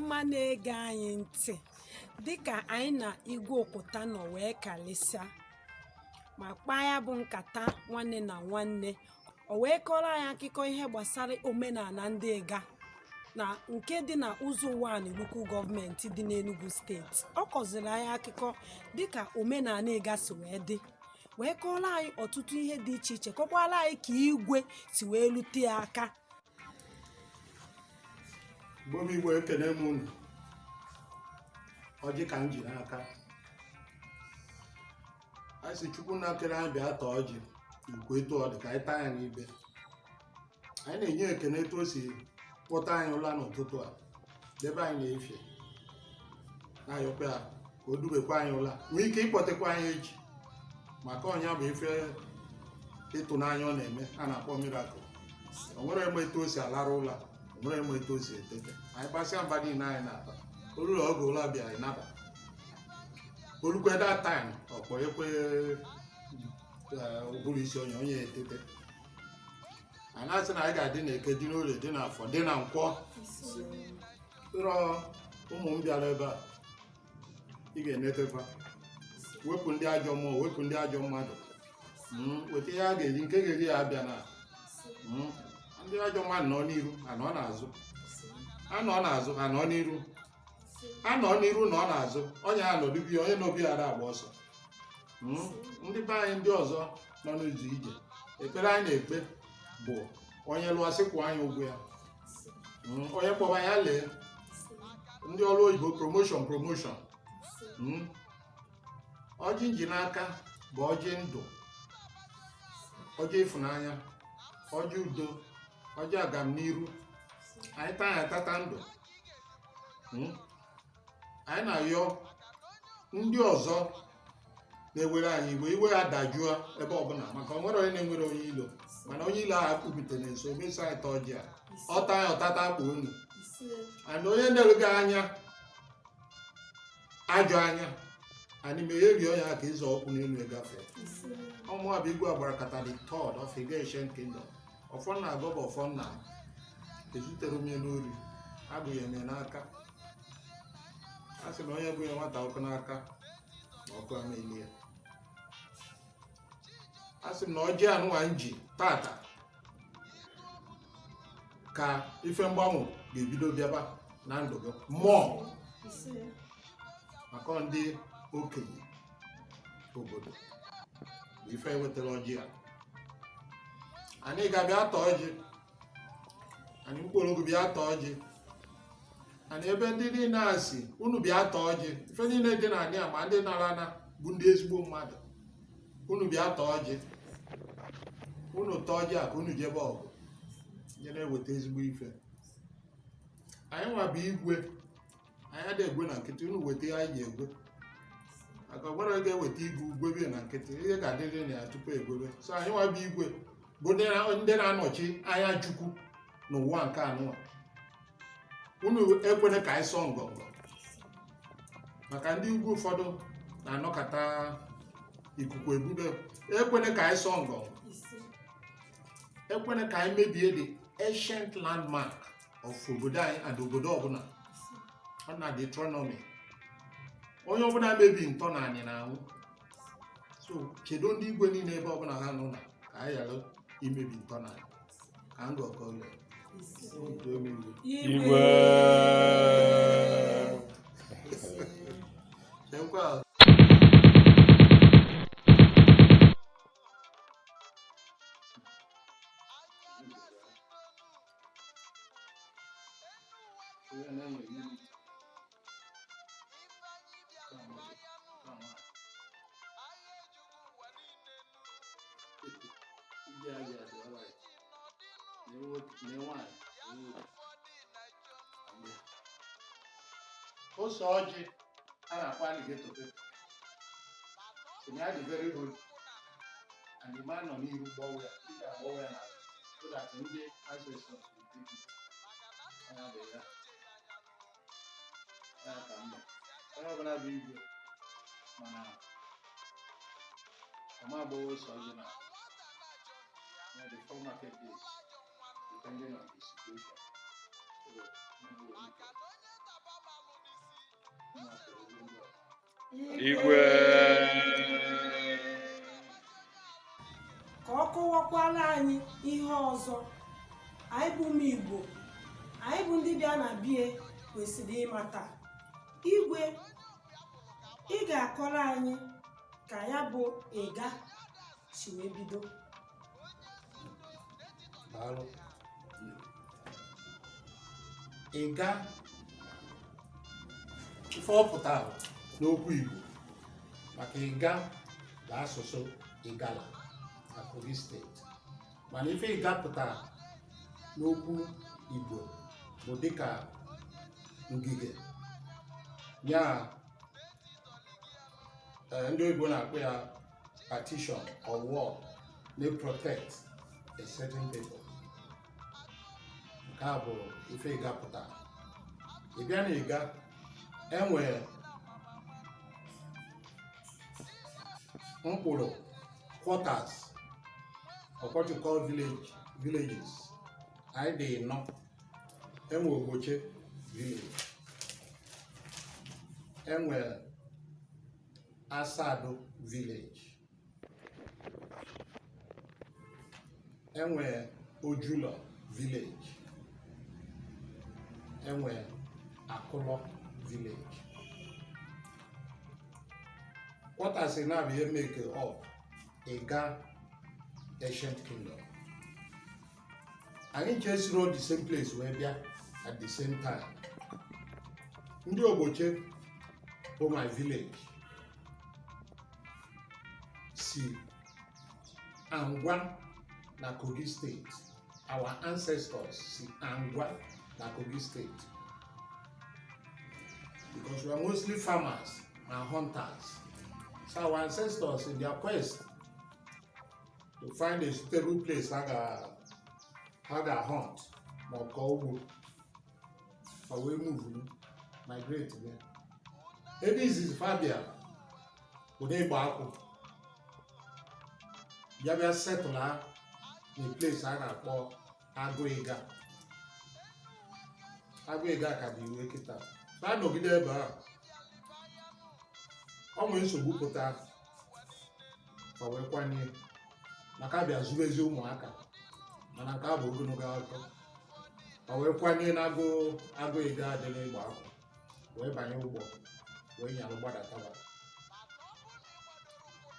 ọma na-ege anyị ntị dịka anyị na igwe okwuta nọ wee kalịsịa ma kpaa ya bụ nkata nwanne na nwanne, o wee kọrọ anyị akụkọ ihe gbasara omenala ndị ịga na nke dị na ụzọ ụwa local gọọmenti dị n'Enugu steeti. Ọ kọziri anyị akụkọ dịka omenala ịga si wee dị, wee kọrọ anyị ọtụtụ ihe dị iche iche, kọkwara anyị ka igwe si wee rute ya aka. Mgbe igwe ekene m unu, ọjị ka m ji n'aka. Anyị si Chukwu na-akere anyị bịa taa ọjị ikwu etu ọ dị ka anyị taa ya n'ibe. Anyị na-enye ekene etu o si kpọta anyị ụla n'ụtụtụ a debe anyị na-efe, na-ayọkwa ya ka o dubekwa anyị ụla, nwee ike ịkpọtekwa anyị echi maka ọnya bụ ife ịtụnanya ọ na-eme a na-akpọ miracle. O nwere eme etu o si alara ụla, nwere eme etu o si etete. Anyị gbasịa mba niile anyị na-aba olulu oge ụla bịa anyị naba olukwe that time ọkpọ ekwe ụbụrụ isi onye etete. Anyị na-asị na anyị ga-adị na eke, dị n'orie, dị n'afọ, dị na nkwọ. Ịrọ ụmụ m bịara ebe a, ị ga-enetekwa, wepụ ndị ajọ mmụọ, wepụ ndị ajọ mmadụ, weta ihe a ga-eji, nke ga-eri ya abịa na ndị ajọ mmadụ nọ n'iru, anọ n'azụ, anọ n'azụ, anọ n'iru, anọ n'iru na ọ n'azụ, onye ha nọdubi, onye n'obi ara agba ọsọ. Ndị be anyị ndị ọzọ nọ n'ụzọ ije, ekpere anyị na-ekpe bụ onye lụasịkwụ anyị ụgwọ ya, onye kpọba ya lee ndị ọrụ oyibo promotion. Ọjị nji n'aka bụ ọjị ndụ, ọjị ịfụnanya, ọjị udo, ọjị agamniru. Anyị taa ya tata ndụ. Anyị na-ayọ ndị ọzọ na-ewere anyị igwe, iwe ya dajụọ ebe ọbụla, maka onwere onye na-enwere onye ilo, mana onye ilo ahụ kpubite na nso meso anyị taa ọjị a, ọ taa ya ọtata akpa unu. And onye na-erughị anya ajọ anya, anyị meghe rie ya ka ịzọ ọkụ n'elu egafe. Ọmụa bụ igwe agbarakata the third of Igga ancient kingdom. Ọfọ nna agọ bụ ọfọ nna ezutere onye n'ori, agụghị eme n'aka. A sị na onye bụ ya nwata ọkụ n'aka na ọkụ ama eli ya. A sị na ọjị anụwa nji tata ka ife mgbanwe ga-ebido bịaba na ndụ gị mmụọ, maka ndị okenye obodo bụ ife ewetara ọjị a. Anyị ga-abịa taa ọjị, anyị mkpụrụ ogu bịa taa ọjị, anyị ebe ndị niile asị unu bịa taa ọjị, ife niile dị na anyị ma ndị nara ana bụ ndị ezigbo mmadụ, unu bịa taa ọjị, unu taa ọjị a ka unu jebe ọgụ nye na-eweta ezigbo ife. Anyị nwa bụ igwe, anyị adịghị egwe na nkịtị, unu weta ihe anyị ga-egwe, maka ọgbara ga-eweta igwe ugwebe na nkịtị, ihe ga-adịrị na ya tupu egwebe. So anyị nwa bụ igwe bụ ndị na-anọchi anya Chukwu n'ụwa nke anụwa. Unu ekwene ka anyị sọọ ngọngọ, maka ndị ugwu ụfọdụ na-anọkọta ikuku ebube. Ekwene ka anyị sọọ ngọngọ, ekwene ka anyị mebie the ancient landmark of obodo anyị and obodo ọbụla. Ọ na Deuteronomy, onye ọbụla mebi ntọ na anyị na-anwụ. So kedu ndị igwe niile ebe ọbụla ha nọ na ka anyị ghara imebi ntọ na anyị, ka ngọkọ ụlọ Igwe. Ose ọjị a na-akpọ alligator pepper, ya dị very good, and the man nọ n'ihu gbawa ya, ị ga-agbawa ya n'ala so that ndị ancestors will take it. Ya bụ ya, ya ka mma onye ọbụla bụ igwe, mana ọma agbawa ose ọjị na the full market days depending on the situation. So, igwe. Ka ọ kọwakwara anyị ihe ọzọ anyị bụ ụmụ Igbo, anyị bụ ndị bịa na bie kwesịrị ịmata. Igwe, ị ga-akọrọ anyị ka ya bụ ịga si wee bido. Daalụ. Ịga ife ọ pụtara n'okwu Igbo, maka ịga bụ asụsụ Igala na Kogi steeti, mana ife ịga pụtara n'okwu Igbo bụ dịka ngige ya, ndị oyibo na-akpọ ya partition or wall na-protect a certain people. Nke a bụ ife ịga pụtara. Ị bịa na ịga, enwere mkpụrụ quarters or what you call villages. Anyị dị nọ. Enwe Ogboche village, enwe Asado village, enwe Ojulo village, enwe Akụkọ village. Quarters na bụ ihe make up Ịga ancient kingdom. Anyị chesiri all the same place wee bịa at the same time. Ndị Ogboche bụ my village si Angwa na Kogi State. Our ancestors si Angwa na Kogi State, because we are mostly farmers and hunters. So our ancestors, in their quest to find a suitable place how they hunt or call, so we move, migrate there. Maybe this is Fabia, Ode Baku. Yabia settle in a place I call Igga. Igga can be wake it up. So I know be there, but I'm going to go put that for one year. Makabia Zubezi Umaka, and I can't go to go. I will kwanye na go Igga de Leba, where by your book, where you are about a tower.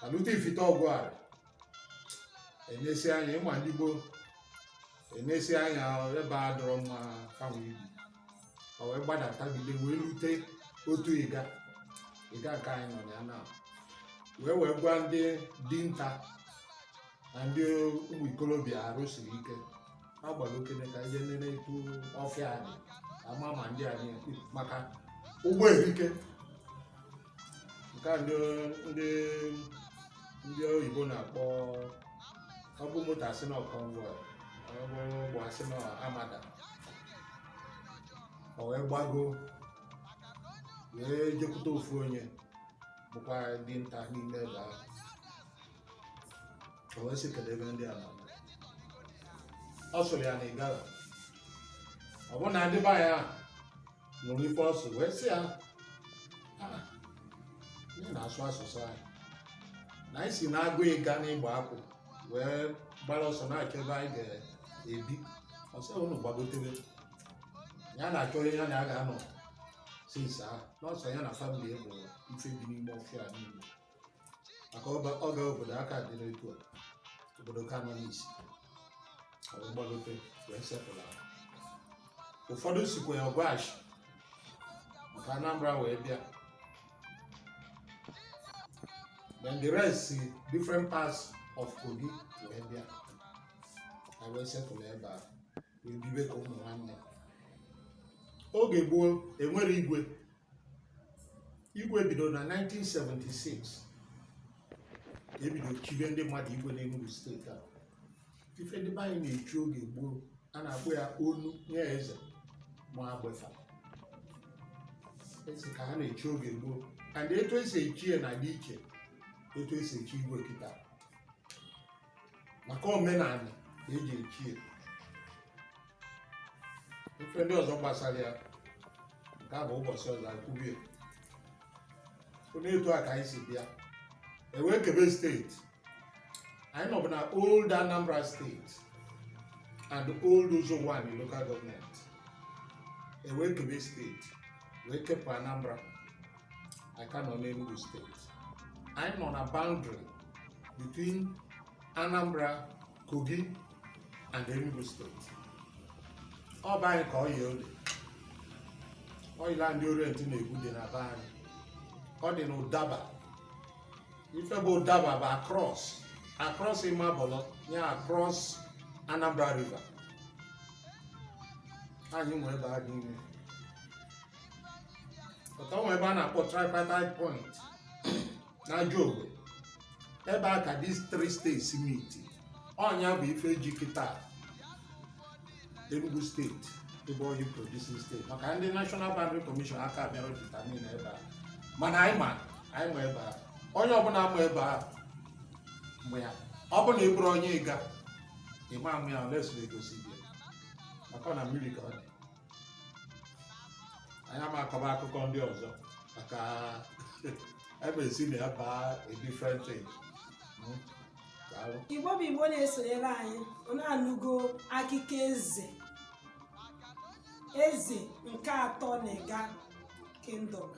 I don't think it all go. And they say I am one Dibo, and they say I am a bad from family. However, that time they will take go to Igga. Igga kind on now. Where we're going there, Dinta, and we Colombia, Rosike. How about looking at a generate to off yard? A mamma and dear Maka, Uberike. You can't do the Ibona or Abumutasino convoy, Wasino Amada, or Ebago, Jokuto Funya, Buka Dinta Neva, or Sica de Vendia. Also, Yanigala. I want to buy a no reforce, where's ya? National society. Nice in Agui Gani Baku, where Balos and I can buy a big or so no Bagote. Yana Korean since not Sayana family if you need more fair. I call back all over the academy to the Cananis. Or Bagote, where settle out. Ụfọdụ sikwa ya ọgwash maka Anambra wee bịa. Then the rest see different parts of Kogi wee bịa. I wee settle ebe a wee bibe ka ụmụ nwanne. Oge gboo enwere igwe. Igwe bidoro na 1976. Ebido chibe ndị mmadụ igwe n'Enugu steeti a. Ife ndị anyị na-echi oge gboo a na-akpọ ya onu nye eze ma agbefa. Esi ka ha na-echi oge gboo. And etu esi echi ya na dị iche etu esi echi igwe kịta. Maka omenala eji echi ya. Ife ndị ọzọ gbasara ya nke a bụ ụbọchị ọzọ akwụbie. onye etu a ka anyị si bịa ewee kebe steeti anyị nọbụ na old Anambra steeti and old Uzowani local government ewee kebe steeti wee kepụ Anambra anyị ka nọ n'Enugu steeti anyị nọ na boundary between Anambra, Kogi and Enugu steeti ọ bụ anyị ka ọ yi ole oyila ndị orient na-egwu dị na be anyị ọ dị n'Ụdaba ife bụ Ụdaba bụ across Imabolo ya across Anambra River anyị nwe ebe a dị ime pụta nwe ebe a na-akpọ tripartite point na Ajọgwe ebe a ka these three states meet ọnya bụ ife ji kịta Enugu steeti ebe oyi producing state maka ndị National Boundary Commission aka bịara determine ebe a mana anyị ma ebe a onye ọbụla ama ebe a mgbe ya ọ bụ na ị bụrụ onye ịga ịma amụ ya les na-egosi gị maka na mmiri ka ọ dị anyị ama akọba akụkọ ndị ọzọ maka ebe esi na ya baa a different thing. Igbo bụ Igbo na-esonyere anyị ọ na-anụgo akụkọ eze nke atọ na ịga kingdom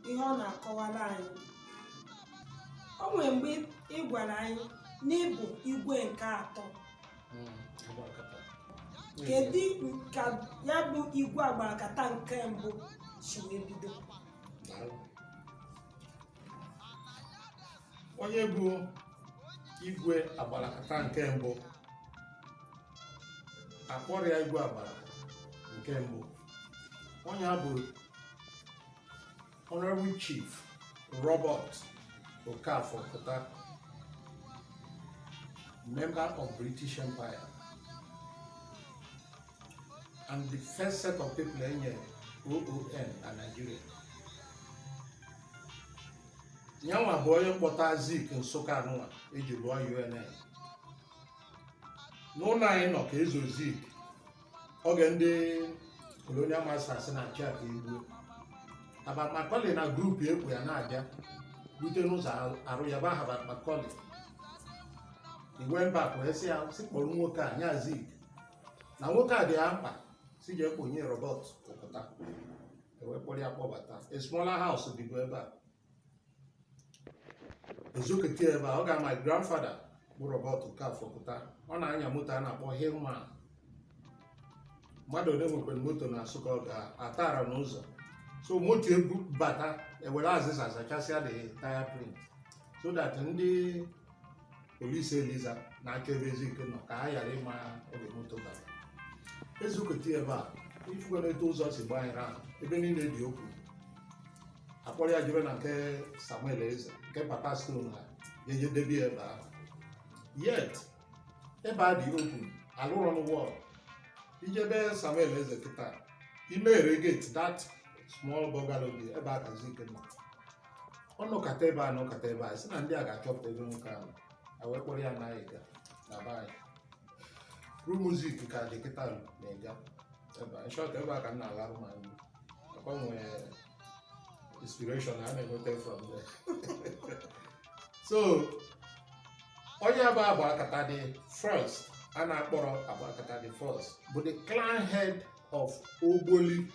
ihe ọ na-akọwara anyị o nwere mgbe ị gwara anyị n'ịbụ igwe nke atọ kedu ka ya bụ igwe agbarakata nke mbụ si wee bido onye bụ igwe agbarakata nke mbụ akpọrọ ya igwe agbara nke mbụ onye a bụ Honorable Chief Robert Okafor Pụta, member of British Empire and the first set of people enye OON na Nigeria. Nyanwa bụ onye mkpọta Zik Nsụka anụnwa eji lụọ UNN n'ụlọ anyị nọ ka ezo Zik oge ndị colonial masters na-achị aka igwe Abat Macaulay na grupu ekwu ya na-abịa rute n'ụzọ arụ ya ba Abat Macaulay igwe mba wee sị ya si kpọrọ nwoke a nya Zik na nwoke a dị ya mkpa si je kponye Robert Pụta ewee kpọrọ ya kpọbata a smaller house dịgo ebe a ezokete ebe a ọ ga my grandfather bụ Robert Okafor Pụta ọ na-anya moto a na-akpọ Hillman mmadụ ole nwekwara moto na Nsụka ọ ga-atara n'ụzọ so moto ebu bata ewere azịza zachasịa the tire print so that ndị polisi eliza na-achọ ebe Ezike nọ ka ha ghara ịma oge moto bara ezokete ebe a ifugoro etu ụzọ si gbanyere ahụ ebe niile dị okwu akpọrọ ya jebe na nke Samuel Eze nke Papa Stone ha ga-ejedebe ebe ahụ yet ebe a dị okwu alụrọ n'wọl ijebe Samuel Eze kịta ime regate that small bungalow dị ebe a ka Ezike nọ ọ nọkata ebe a si na ndị a ga-achọpụta ebe nwoke ahụ wee kpọrọ ya na ịga na be anyị ru muzik ka dị kịta na-ega ebe a nshọt ebe a ka m na-alarụ ma nri akwa nwee inspiration I na-enweta from there. So onye bụ Agbakata the first a na-akpọrọ Agbakata the first bụ the clan head of Ogboli.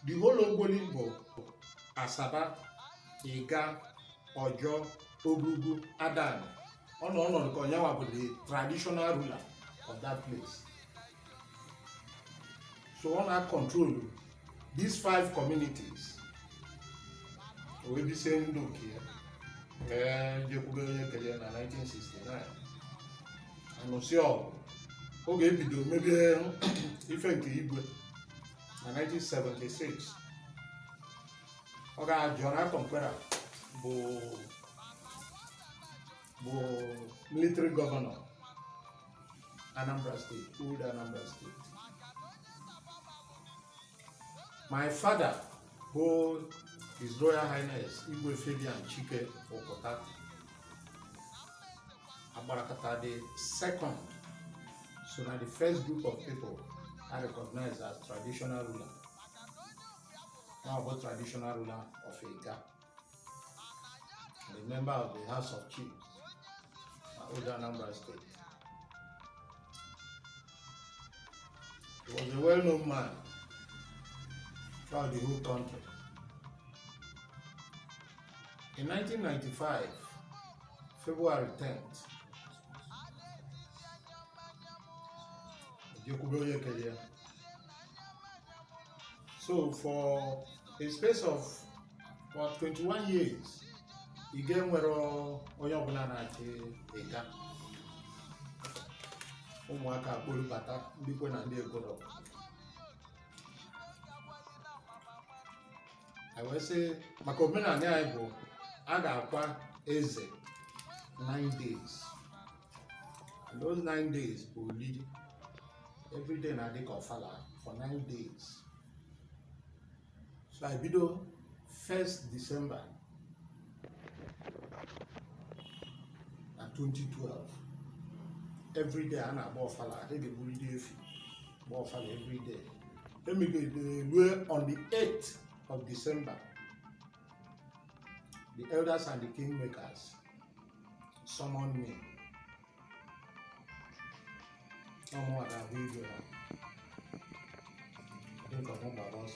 The whole Ogboli bụ Asaba, Igga, Ojo, Ogugu, Adan. Ọnọdụ ka onye bụ the traditional ruler of that place. So ọ na-control these 5 communities. O wee bisie ndị oke ya jekwube onye kere na 1969 anụsị ọgụ oge ebido mebie ife nke igwe na 1976 ọ ga-ajọ na Akụkọ bụ military governor Anambra State, old Anambra State. My father who His Royal Highness Igwe Fabian Chike Okota Agbakata the second, so now the first group of people I recognize as traditional ruler. Now about traditional ruler of Igga. a member of the House of Chiefs, Old Anambra State. He was a well-known man throughout the whole country. In 1995, February 10th, so for a space of about 21 years, igga nwere onye ọbụla na-achị igga. Ụmụaka kpolu bata ndị kwe na ndị egoro. I will say maka omenala anyị bụ a ga-akwa eze 9 days. And those 9 days bụ oriri. Every day na dịka ọfala for 9 days. So I bido 1st December na 2012. Every day I na-agba ọfala, I dey buru dị efi, agba ọfala every day. Emigede on the 8th of December, the elders and the kingmakers summoned me. I think of one Babos.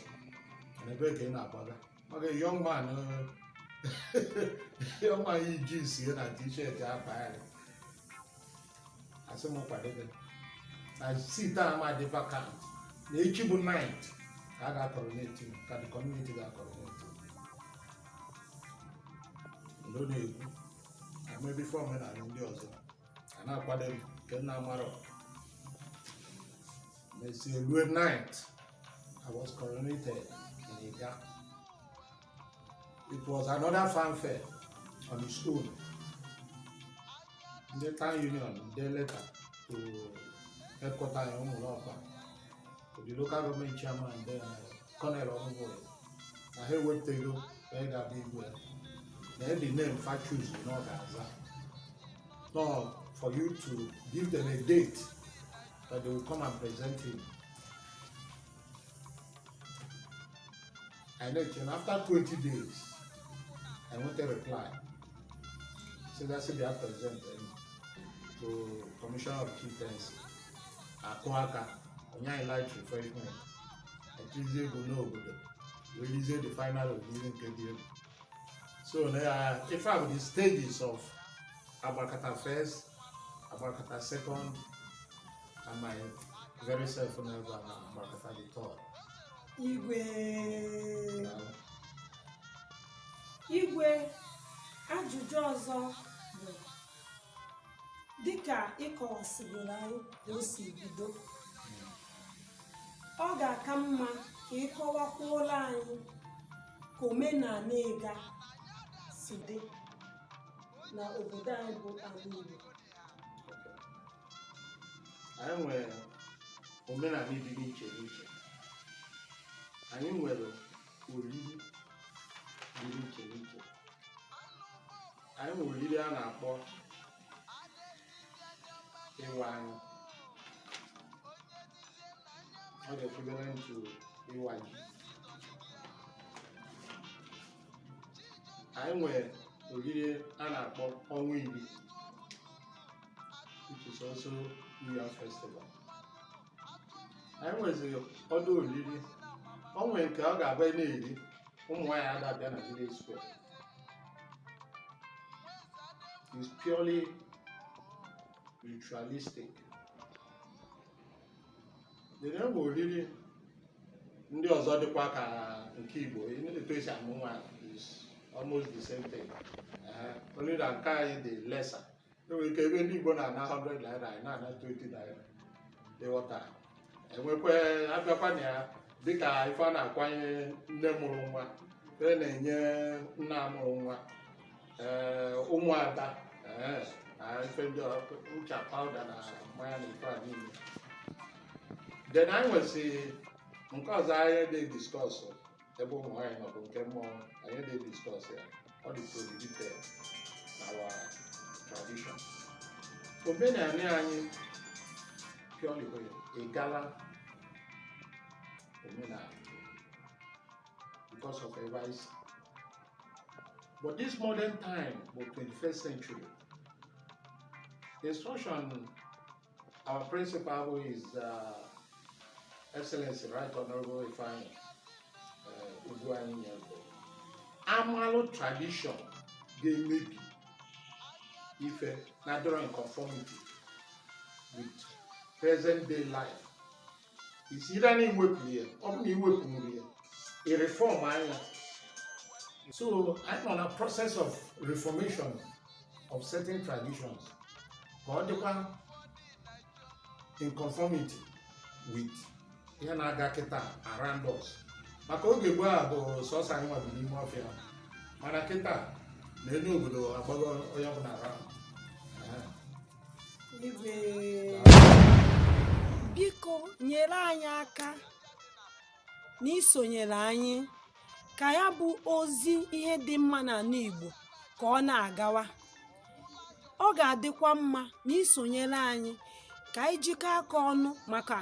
And I break in our brother. Okay, young man, he juice here and t-shirt. I said, I see that my different count. The Ichibu night, I got coronated, got the community got coronated. No need. I may be from it, I know the other. And I put them, get now marrow. Let's see, late night, I was coronated in igga. It was another fanfare on its own. The town union, they letter to headquarters in Umulopa, to the local government chairman and then Colonel Omuboy. I heard what they do, they got big well. They had the name Fachus, you know, Gaza. No, for you to give them a date that they will come and present him. And then after 20 days, I want a reply. So that's they are presented to Commissioner of Chieftains, Akụkọ, Onye Light Refreshment, Atizie Gonobodo, release the final of living KDM. So if I have the stages of Agbakata first, Agbakata second, and my very self-known Agbakata the third. Igwe ajụjụ ọzọ bụ dịka ịkọwasịrị anyị ka o si bido, ọ ga-aka mma ka ịkọwakwuola anyị ka omenala igga si dị na obodo anyị bụ ala Igbo. Anyị nwere omenala dị iche iche. Anyị nwere oriri dị iche iche. Anyị nwere oriri a na-akpọ ịwa anyị. Ọ dị equivalent to ịwa ji. Anyị nwere oriri a na-akpọ ọnwa iri, which is also New Year Festival. Anyị nweziri ọdụ oriri, onwe nke ọ ga-abụ na-eri ụmụ nwaanyị adabịa na village square. It's purely ritualistic. The name oriri ndị ọzọ dịkwa ka nke Igbo, etu esi amụ nwa is almost the same thing. Only that nke anyị dị lesser. Enwere ike ebe ndị Igbo na-ana 100 naira, anyị na-ana 20 naira. Ịghọta. Enwekwa abịakwa na ya dịka ife a na-akwanye nne mụrụ nwa, e na-enye nna amụrụ nwa, ụmụada, ife ndị ncha pawuda na mmanya na ife a niile. Then anyị nwesị nke ọzọ anyị dị discuss ebe ụmụ nwaanyị nọbụ nke mmụọ, anyị dị discuss ya, ọ dị prohibited na our tradition. Omenala anyị purely ịgala omenala because of advice. But this modern time, or 21st century, the instruction, our principal is Excellency Right Honorable Ifeanyi Amalu tradition ga-emebi ife na dọrọ in conformity with present day life. Isi ire na iwepụ ya, ọ bụ na iwepụ ya, a reform anya. So I'm on a process of reformation of certain traditions. Ka ọ dịkwa in conformity with ihe na-aga kịta around us. Maka oge gboo a bụ sọsọ anyị nwa bi n'ime ọfịa, mana kịta na-enye obodo agbago onye ọbụla around. Biko nyere anyị aka na isonyere anyị ka ya bụ ozi ihe dị mma n'ala Igbo ka ọ na-agawa. Ọ ga-adịkwa mma na isonyere anyị ka anyị jikọọ aka ọnụ maka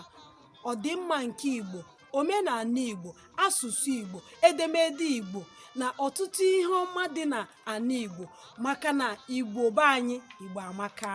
ọdịmma nke Igbo, omenala Igbo, asụsụ Igbo, edemede Igbo na ọtụtụ ihe ọma dị n'ala Igbo, maka na Igbo be anyị, Igbo amaka.